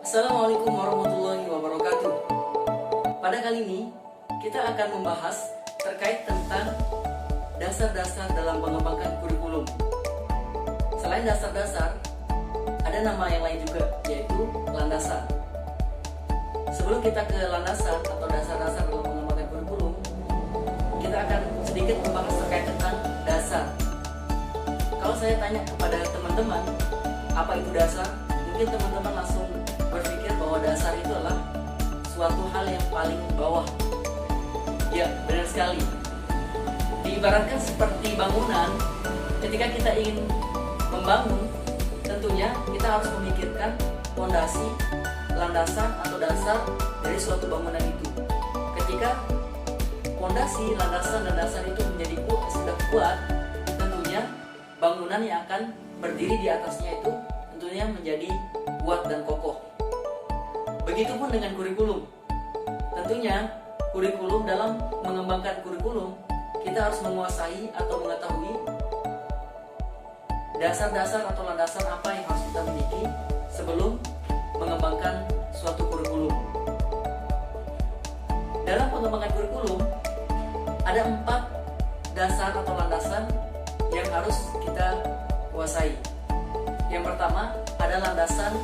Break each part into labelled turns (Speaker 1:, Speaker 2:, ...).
Speaker 1: Assalamualaikum warahmatullahi wabarakatuh. Pada kali ini kita akan membahas terkait tentang dasar-dasar dalam mengembangkan kurikulum. Selain dasar-dasar, ada nama yang lain juga, yaitu landasan. Sebelum kita ke landasan atau dasar-dasar dalam mengembangkan kurikulum, kita akan sedikit membahas terkait tentang dasar. Kalau saya tanya kepada teman-teman, apa itu dasar? Mungkin teman-teman langsung berpikir bahwa dasar itu adalah suatu hal yang paling bawah. Ya, benar sekali. Diibaratkan seperti bangunan, ketika kita ingin membangun, tentunya kita harus memikirkan fondasi, landasan atau dasar dari suatu bangunan itu. Ketika fondasi, landasan, dan dasar itu menjadi sudah kuat, tentunya bangunan yang akan berdiri di atasnya itu tentunya menjadi kuat dan kokoh. Begitupun dengan kurikulum. Tentunya kurikulum, dalam mengembangkan kurikulum, kita harus menguasai atau mengetahui dasar-dasar atau landasan apa yang harus kita miliki sebelum mengembangkan suatu kurikulum. Dalam pengembangan kurikulum, ada 4 dasar atau landasan yang harus kita kuasai. Yang pertama ada landasan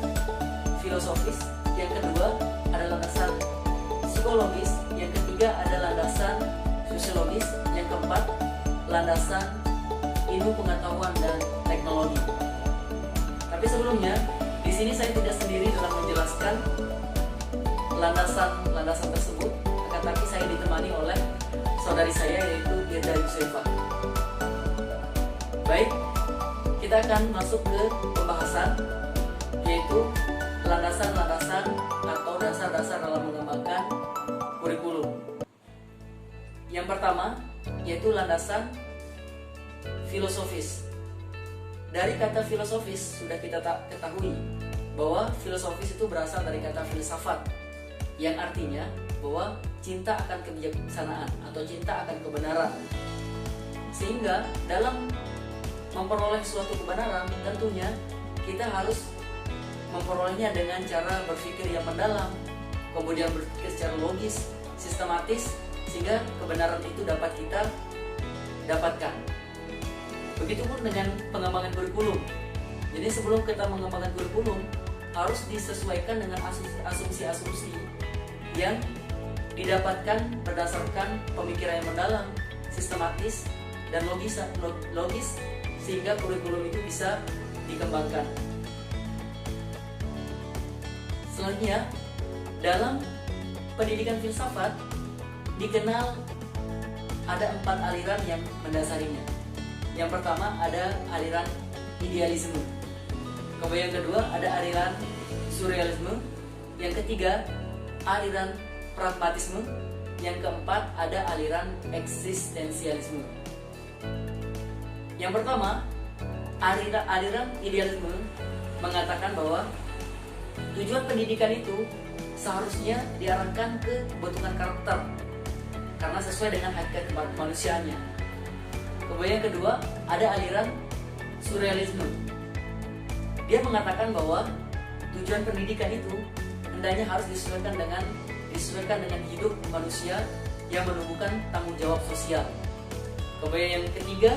Speaker 1: filosofis, yang kedua ada landasan psikologis, yang ketiga ada landasan sosiologis, yang keempat landasan ilmu pengetahuan dan teknologi. Tapi sebelumnya, di sini saya tidak sendiri dalam menjelaskan landasan tersebut, akan tapi saya ditemani oleh saudari saya, yaitu Irda Yusefah. Baik, kita akan masuk ke pembahasan, yaitu landasan-landasan atau dasar-dasar dalam mengembangkan kurikulum. Yang pertama yaitu landasan filosofis. Dari kata filosofis sudah kita ketahui bahwa filosofis itu berasal dari kata filsafat, yang artinya bahwa cinta akan kebijaksanaan atau cinta akan kebenaran. Sehingga dalam memperoleh suatu kebenaran, tentunya kita harus memperolehnya dengan cara berpikir yang mendalam, kemudian berpikir secara logis, sistematis, sehingga kebenaran itu dapat kita dapatkan. Begitupun dengan pengembangan kurikulum. Jadi sebelum kita mengembangkan kurikulum, harus disesuaikan dengan asumsi-asumsi yang didapatkan berdasarkan pemikiran yang mendalam, sistematis, dan logis, sehingga kurikulum itu bisa dikembangkan. Selanjutnya, dalam pendidikan filsafat dikenal ada 4 aliran yang mendasarinya. Yang pertama ada aliran idealisme, kemudian yang kedua ada aliran surrealisme, yang ketiga aliran pragmatisme, yang keempat ada aliran eksistensialisme. Yang pertama, aliran idealisme mengatakan bahwa tujuan pendidikan itu seharusnya diarahkan ke pembentukan karakter karena sesuai dengan hakikat kemanusiaannya. Kemudian yang kedua, ada aliran surrealisme. Dia mengatakan bahwa tujuan pendidikan itu hendaknya harus disesuaikan dengan hidup manusia yang menumbuhkan tanggung jawab sosial. Kemudian yang ketiga,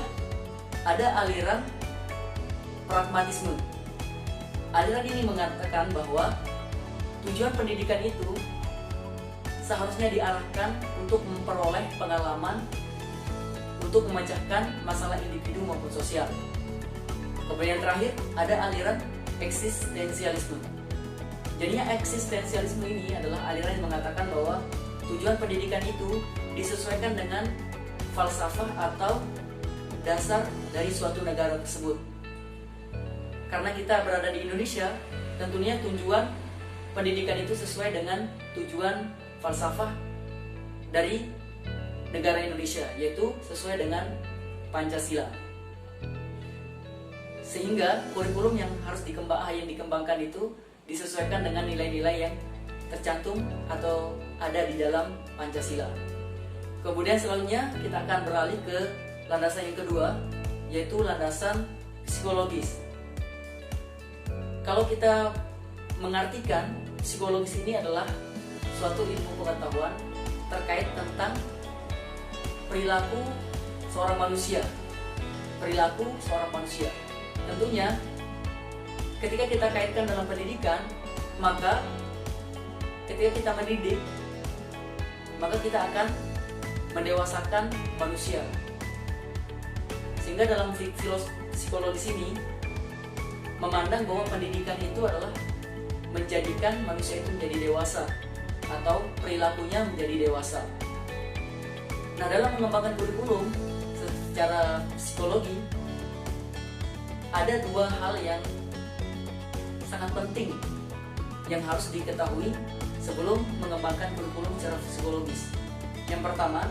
Speaker 1: ada aliran pragmatisme. Aliran ini mengatakan bahwa tujuan pendidikan itu seharusnya diarahkan untuk memperoleh pengalaman untuk memecahkan masalah individu maupun sosial. Kemudian yang terakhir ada aliran eksistensialisme. Jadinya eksistensialisme ini adalah aliran yang mengatakan bahwa tujuan pendidikan itu disesuaikan dengan falsafah atau dasar dari suatu negara tersebut. Karena kita berada di Indonesia, tentunya tujuan pendidikan itu sesuai dengan tujuan falsafah dari negara Indonesia, yaitu sesuai dengan Pancasila. Sehingga kurikulum yang harus dikembangkan itu disesuaikan dengan nilai-nilai yang tercantum atau ada di dalam Pancasila. Kemudian selanjutnya kita akan beralih ke landasan yang kedua, yaitu landasan psikologis. Kalau kita mengartikan psikologis ini adalah suatu ilmu pengetahuan terkait tentang perilaku seorang manusia. Tentunya ketika kita kaitkan dalam pendidikan, maka ketika kita mendidik, maka kita akan mendewasakan manusia. Sehingga dalam psikologis ini memandang bahwa pendidikan itu adalah menjadikan manusia itu menjadi dewasa atau perilakunya menjadi dewasa. Nah, dalam mengembangkan kurikulum secara psikologi ada dua hal yang sangat penting yang harus diketahui sebelum mengembangkan kurikulum secara psikologis. Yang pertama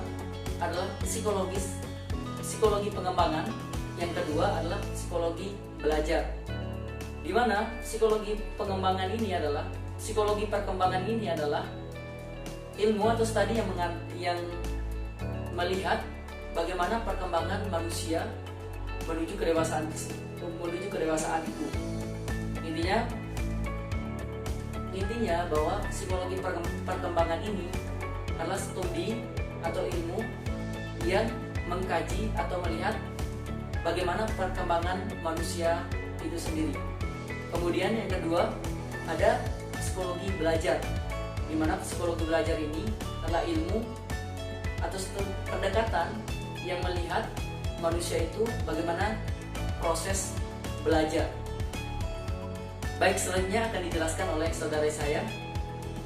Speaker 1: adalah psikologi pengembangan, yang kedua adalah psikologi belajar. Di mana psikologi perkembangan ini adalah ilmu atau studi yang melihat bagaimana perkembangan manusia menuju kedewasaan itu. Intinya bahwa psikologi perkembangan ini adalah studi atau ilmu yang mengkaji atau melihat bagaimana perkembangan manusia itu sendiri. Kemudian yang kedua ada psikologi belajar, di mana psikologi belajar ini adalah ilmu atau pendekatan yang melihat manusia itu bagaimana proses belajar. Baik, selanjutnya akan dijelaskan oleh saudara saya,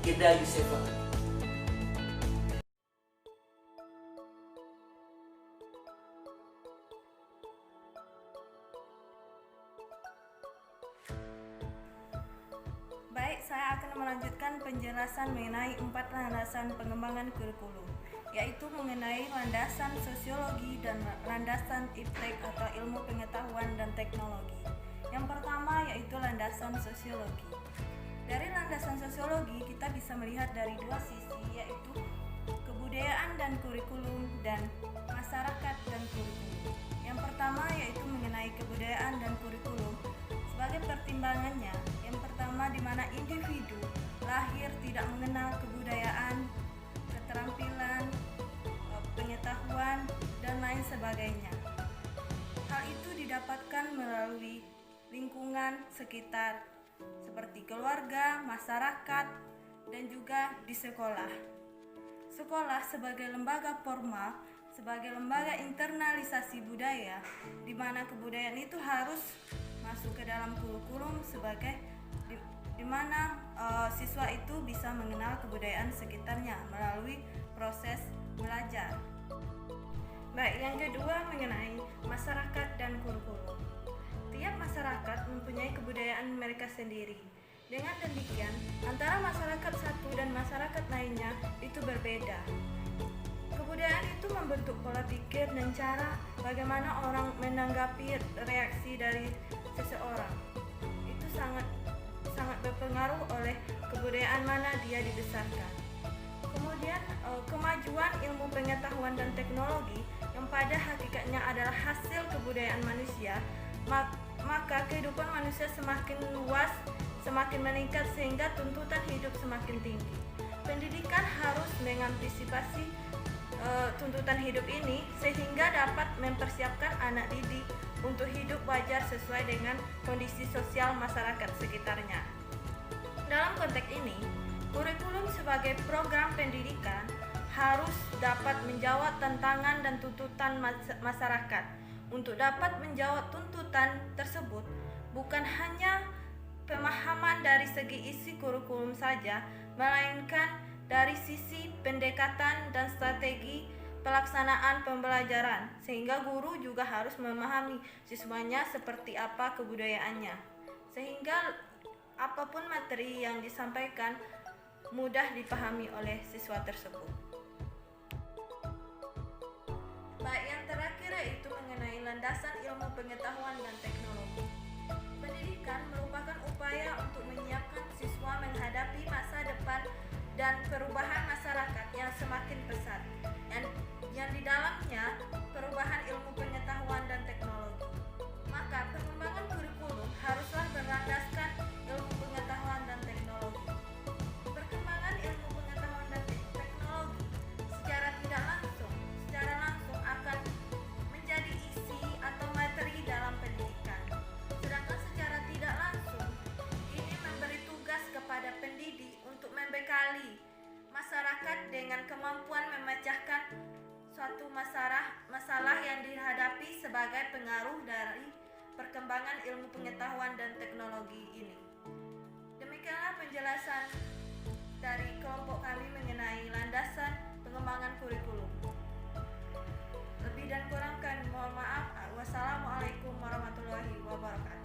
Speaker 1: Girda Yusefa.
Speaker 2: Baik, saya akan melanjutkan penjelasan mengenai 4 landasan pengembangan kurikulum, yaitu mengenai landasan sosiologi dan landasan iptek atau ilmu pengetahuan dan teknologi. Yang pertama yaitu landasan sosiologi. Dari landasan sosiologi kita bisa melihat dari dua sisi, yaitu kebudayaan dan kurikulum dan masyarakat dan kurikulum. Yang pertama yaitu mengenai kebudayaan dan kurikulum. Sebagai pertimbangannya, yang pertama di mana individu lahir tidak mengenal kebudayaan, keterampilan, pengetahuan, dan lain sebagainya. Hal itu didapatkan melalui lingkungan sekitar seperti keluarga, masyarakat, dan juga di sekolah. Sekolah sebagai lembaga formal, sebagai lembaga internalisasi budaya, di mana kebudayaan itu harus masuk ke dalam kurikulum sebagai di mana siswa itu bisa mengenal kebudayaan sekitarnya melalui proses belajar. Baik, yang kedua mengenai masyarakat dan kurikulum. Tiap masyarakat mempunyai kebudayaan mereka sendiri. Dengan demikian, antara masyarakat satu dan masyarakat lainnya itu berbeda. Kebudayaan itu membentuk pola pikir dan cara bagaimana orang menanggapi reaksi dari seseorang. Itu sangat berpengaruh oleh kebudayaan mana dia dibesarkan. Kemudian kemajuan ilmu pengetahuan dan teknologi yang pada hakikatnya adalah hasil kebudayaan manusia, maka kehidupan manusia semakin luas, semakin meningkat sehingga tuntutan hidup semakin tinggi. Pendidikan harus mengantisipasi tuntutan hidup ini sehingga dapat mempersiapkan anak didik untuk hidup wajar sesuai dengan kondisi sosial masyarakat sekitarnya. Dalam konteks ini, kurikulum sebagai program pendidikan harus dapat menjawab tantangan dan tuntutan masyarakat. Untuk dapat menjawab tuntutan tersebut, bukan hanya pemahaman dari segi isi kurikulum saja, melainkan dari sisi pendekatan dan strategi pelaksanaan pembelajaran, sehingga guru juga harus memahami siswanya seperti apa kebudayaannya, sehingga apapun materi yang disampaikan mudah dipahami oleh siswa tersebut. Baik, yang terakhir yaitu mengenai landasan ilmu pengetahuan dan teknologi. Pendidikan merupakan upaya untuk menyiapkan siswa menghadapi masa depan dan perubahan masyarakat yang semakin pesat, yang di dalamnya perubahan ilmu pengetahuan dan teknologi. Maka pengembangan kurikulum haruslah berlandaskan ilmu pengetahuan dan teknologi. dengan kemampuan memecahkan suatu masalah yang dihadapi sebagai pengaruh dari perkembangan ilmu pengetahuan dan teknologi ini. Demikianlah penjelasan dari kelompok kami mengenai landasan pengembangan kurikulum. Lebih dan kurang kami mohon maaf. Wassalamualaikum warahmatullahi wabarakatuh.